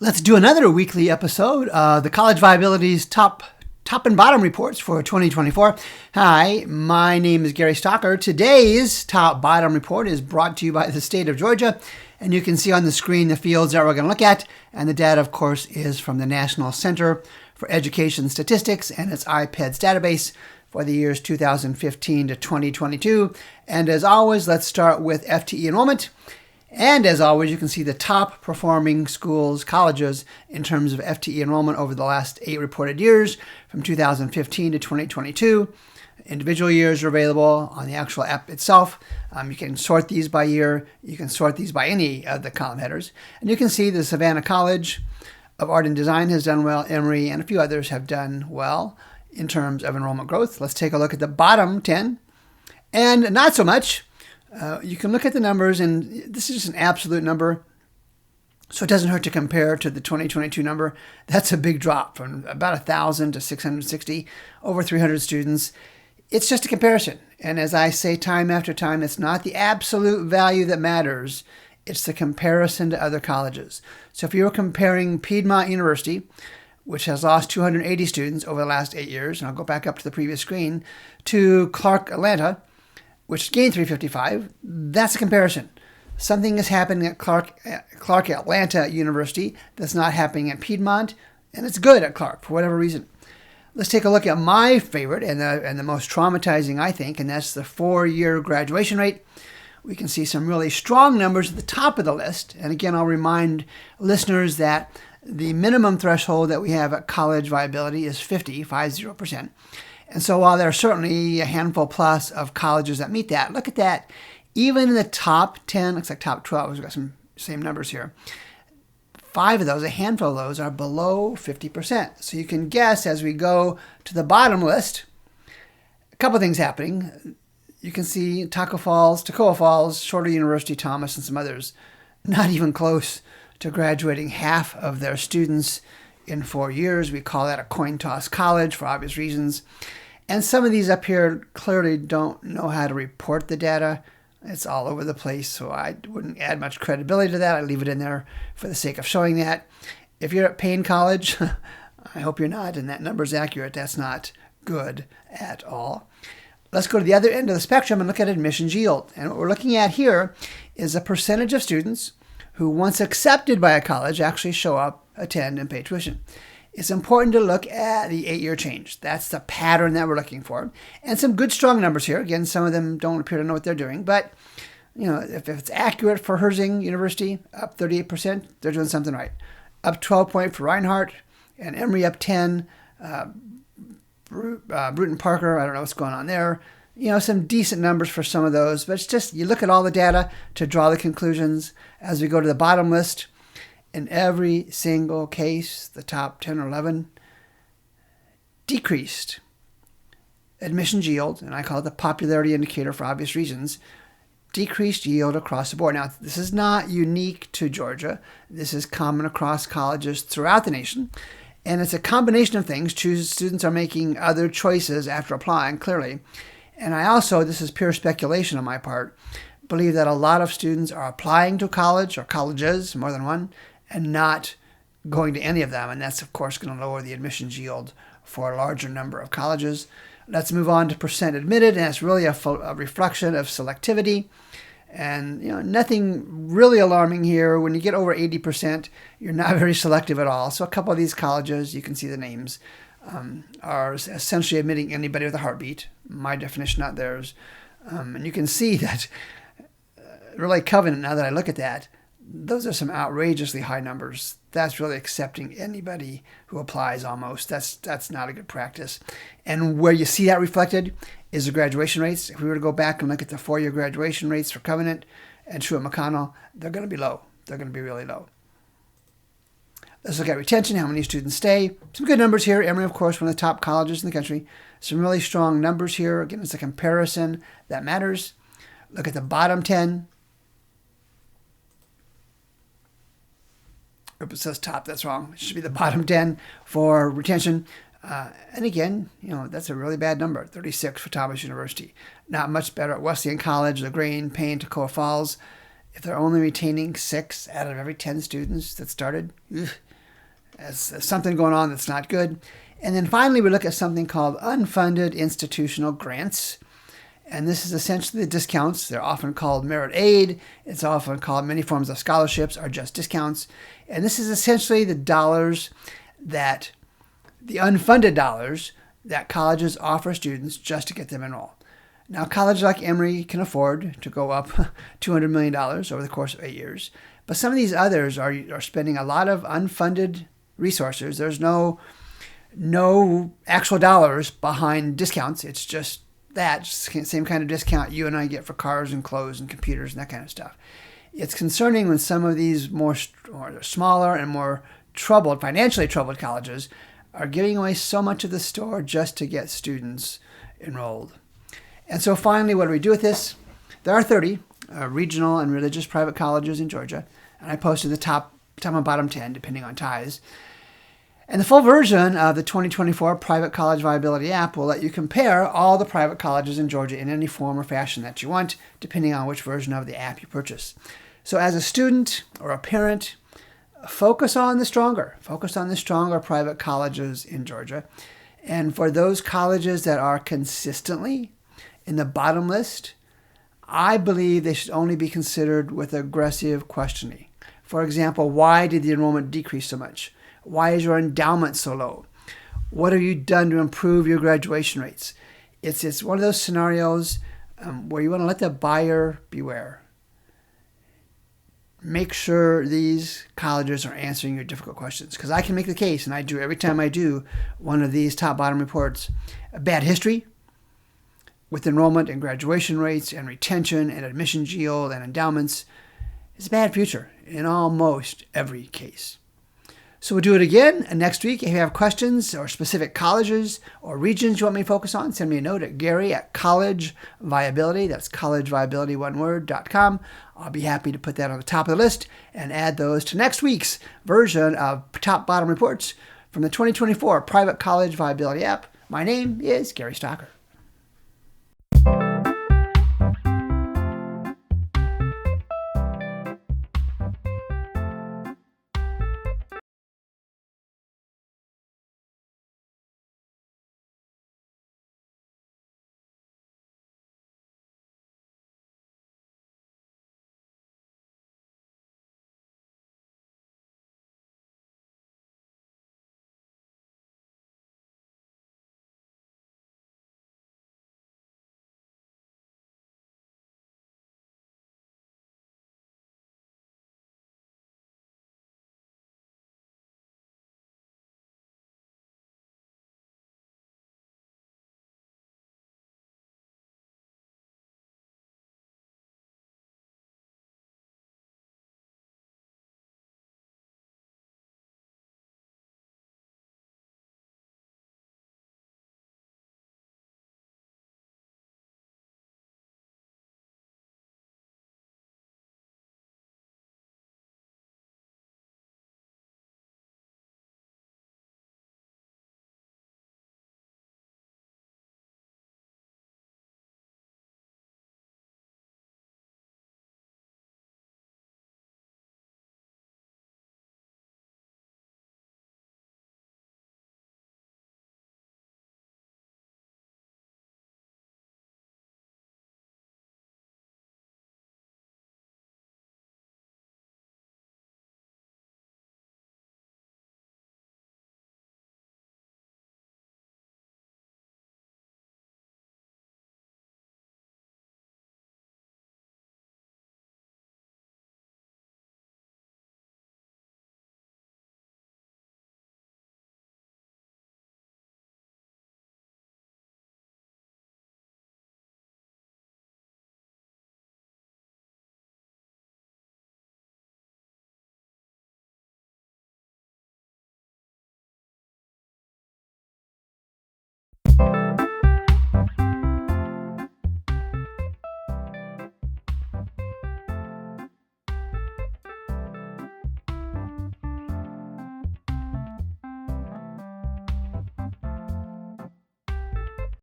Let's do another weekly episode of the College Viability's top and bottom reports for 2024. Hi, my name is Gary Stocker. Today's top bottom report is brought to you by the state of Georgia, and you can see on the screen the fields that we're going to look at, and the data, of course, is from the National Center for Education Statistics and its IPEDS database for the years 2015 to 2022. And as always, let's start with FTE enrollment. And as always, you can see the top performing schools, colleges, in terms of FTE enrollment over the last 8 reported years from 2015 to 2022. Individual years are available on the actual app itself. You can sort these by year. You can sort these by any of the column headers. And you can see the Savannah College of Art and Design has done well. Emory and a few others have done well in terms of enrollment growth. Let's take a look at the bottom 10. And not so much. You can look at the numbers, and this is just an absolute number, so it doesn't hurt to compare to the 2022 number. That's a big drop from about 1,000 to 660, over 300 students. It's just a comparison. And as I say time after time, it's not the absolute value that matters. It's the comparison to other colleges. So if you were comparing Piedmont University, which has lost 280 students over the last 8 years, and I'll go back up to the previous screen, to Clark Atlanta, which gained 355, that's a comparison. Something is happening at Clark Atlanta University that's not happening at Piedmont, and it's good at Clark for whatever reason. Let's take a look at my favorite and the most traumatizing, I think, and that's the 4-year graduation rate. We can see some really strong numbers at the top of the list. And again, I'll remind listeners that the minimum threshold that we have at College Viability is 50%. And so while there are certainly a handful plus of colleges that meet that, look at that. Even in the top 10, looks like top 12, we've got some same numbers here. 5 of those, a handful of those, are below 50%. So you can guess as we go to the bottom list, a couple things happening. You can see Toccoa Falls, Shorter University, Thomas, and some others, not even close to graduating half of their students in 4 years. We call that a coin toss college for obvious reasons. And some of these up here clearly don't know how to report the data. It's all over the place, so I wouldn't add much credibility to that. I leave it in there for the sake of showing that. If you're at Payne College, I hope you're not, and that number is accurate. That's not good at all. Let's go to the other end of the spectrum and look at admissions yield. And what we're looking at here is a percentage of students who, once accepted by a college, actually show up, attend, and pay tuition. It's important to look at the 8-year change. That's the pattern that we're looking for. And some good, strong numbers here. Again, some of them don't appear to know what they're doing. But, if it's accurate for Herzing University, up 38%, they're doing something right. Up 12 points for Reinhardt, and Emory up 10. Bruton Parker, I don't know what's going on there. Some decent numbers for some of those. But it's just, you look at all the data to draw the conclusions. As we go to the bottom list, in every single case, the top 10 or 11 decreased admissions yield, and I call it the popularity indicator for obvious reasons, decreased yield across the board. Now, this is not unique to Georgia. This is common across colleges throughout the nation, and it's a combination of things. Students are making other choices after applying, clearly. And I also, this is pure speculation on my part, believe that a lot of students are applying to college or colleges, more than one, and not going to any of them. And that's, of course, going to lower the admissions yield for a larger number of colleges. Let's move on to percent admitted, and that's really a reflection of selectivity. And nothing really alarming here. When you get over 80%, you're not very selective at all. So a couple of these colleges, you can see the names, are essentially admitting anybody with a heartbeat. My definition, not theirs. And you can see that really Covenant, now that I look at that, those are some outrageously high numbers. That's really accepting anybody who applies almost. That's not a good practice. And where you see that reflected is the graduation rates. If we were to go back and look at the 4-year graduation rates for Covenant and Truett McConnell, they're going to be low. They're going to be really low. Let's look at retention, how many students stay. Some good numbers here. Emory, of course, one of the top colleges in the country. Some really strong numbers here. Again, it's a comparison that matters. Look at the bottom 10. It says top, that's wrong. It should be the bottom 10 for retention. And again, that's a really bad number, 36 for Thomas University. Not much better at Wesleyan College, LaGrange, Payne, Toccoa Falls. If they're only retaining 6 out of every 10 students that started, as something going on that's not good. And then finally, we look at something called unfunded institutional grants. And this is essentially the discounts. They're often called merit aid. It's often called many forms of scholarships or just discounts. And this is essentially the dollars that, the unfunded dollars that colleges offer students just to get them enrolled. Now, colleges like Emory can afford to go up $200 million over the course of 8 years. But some of these others are spending a lot of unfunded resources. There's no actual dollars behind discounts. It's just that same kind of discount you and I get for cars and clothes and computers and that kind of stuff. It's concerning when some of these more smaller and more financially troubled colleges are giving away so much of the store just to get students enrolled. And so finally, what do we do with this? There are 30 regional and religious private colleges in Georgia, and I posted the top and bottom 10, depending on ties. And the full version of the 2024 Private College Viability App will let you compare all the private colleges in Georgia in any form or fashion that you want, depending on which version of the app you purchase. So as a student or a parent, focus on the stronger private colleges in Georgia. And for those colleges that are consistently in the bottom list, I believe they should only be considered with aggressive questioning. For example, why did the enrollment decrease so much? Why is your endowment so low? What have you done to improve your graduation rates? It's one of those scenarios where you want to let the buyer beware. Make sure these colleges are answering your difficult questions. Because I can make the case, and I do every time I do one of these top-bottom reports, a bad history with enrollment and graduation rates and retention and admissions yield and endowments is a bad future in almost every case. So we'll do it again next week. If you have questions or specific colleges or regions you want me to focus on, send me a note at Gary@College Viability. That's collegeviability.com. I'll be happy to put that on the top of the list and add those to next week's version of top bottom reports from the 2024 Private College Viability App. My name is Gary Stocker.